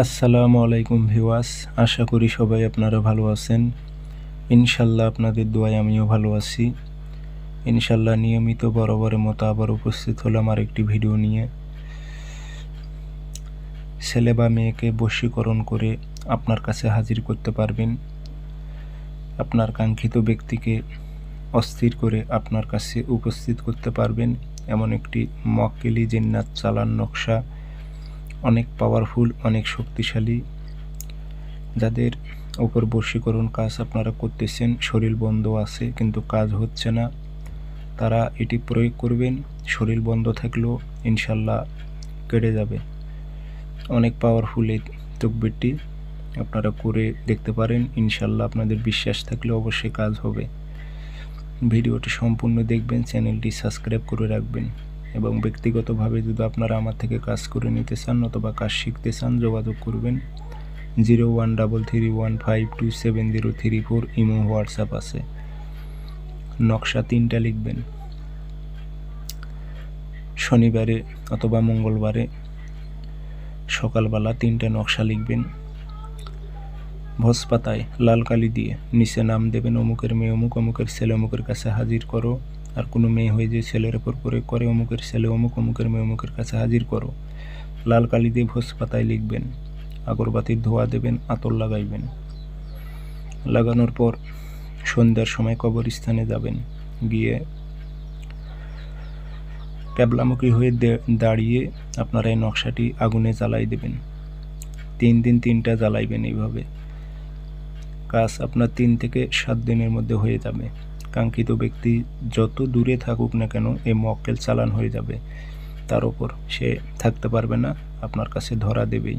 আসসালামু আলাইকুম ভিউয়ার্স, আশা করি সবাই আপনারা ভালো আছেন। ইনশাল্লাহ আপনাদের দোয়ায় আমিও ভালো আছি। ইনশাল্লাহ নিয়মিত বরাবরের মতো আবার উপস্থিত হলাম আরেকটি ভিডিও নিয়ে। ছেলে বা মেয়েকে বশীকরণ করে আপনার কাছে হাজির করতে পারবেন। আপনার কাঙ্ক্ষিত ব্যক্তিকে অস্থির করে আপনার কাছে উপস্থিত করতে পারবেন এমন একটি মক্কেলি জিন্নাত চালান নকশা। অনেক পাওয়ারফুল, অনেক শক্তিশালী। যাদের উপর বশীকরণ কাজ আপনারা করতেছেন, শরীর বন্ধ আছে কিন্তু কাজ হচ্ছে না, তারা এটি প্রয়োগ করবেন। শরীর বন্ধ থাকলেও ইনশাল্লাহ কেটে যাবে। অনেক পাওয়ারফুল এই তকবিরটি, আপনারা করে দেখতে পারেন। ইনশাল্লাহ আপনাদের বিশ্বাস থাকলে অবশ্যই কাজ হবে। ভিডিওটি সম্পূর্ণ দেখবেন, চ্যানেলটি সাবস্ক্রাইব করে রাখবেন এবং ব্যক্তিগতভাবে যদি আপনারা আমার থেকে কাজ করে নিতে চান অথবা কাজ শিখতে চান, যোগাযোগ করবেন। 0133152703 ইমো হোয়াটসঅ্যাপ আছে। নকশা 3টা লিখবেন। শনিবারে অথবা মঙ্গলবারে সকালবেলা 3টা নকশা লিখবেন। ভোজ পাতায় লাল কালি দিয়ে নিচে নাম দেবেন, অমুকের মেয়ে অমুক, অমুকের ছেলে অমুকের কাছে হাজির করো। আর কোনো মেয়ে হয়ে যে ছেলের ওপর প্রয়োগ করে, অমুকের ছেলে অমুক, অমুকের মেয়ে অমুকের কাছে হাজির করো। লাল কালি দিয়ে ভোজ পাতায় লিখবেন। আগরবাতির ধোয়া দেবেন, আতর লাগাইবেন। লাগানোর পর সন্ধ্যার সময় কবরস্থানে যাবেন। গিয়ে ক্যাবলামুখী হয়ে দাঁড়িয়ে আপনারা এই নকশাটি আগুনে জ্বালাই দেবেন। 3 দিন 3টা জ্বালাইবেন। এইভাবে কাজ আপনার 3 থেকে 7 দিনের মধ্যে হয়ে যাবে। কাঙ্ক্ষিত ব্যক্তি যত দূরে থাকুক না কেন, এই মক্কেল চালান হয়ে যাবে। তার উপর সে থাকতে পারবে না, আপনার কাছে ধরা দেবেই।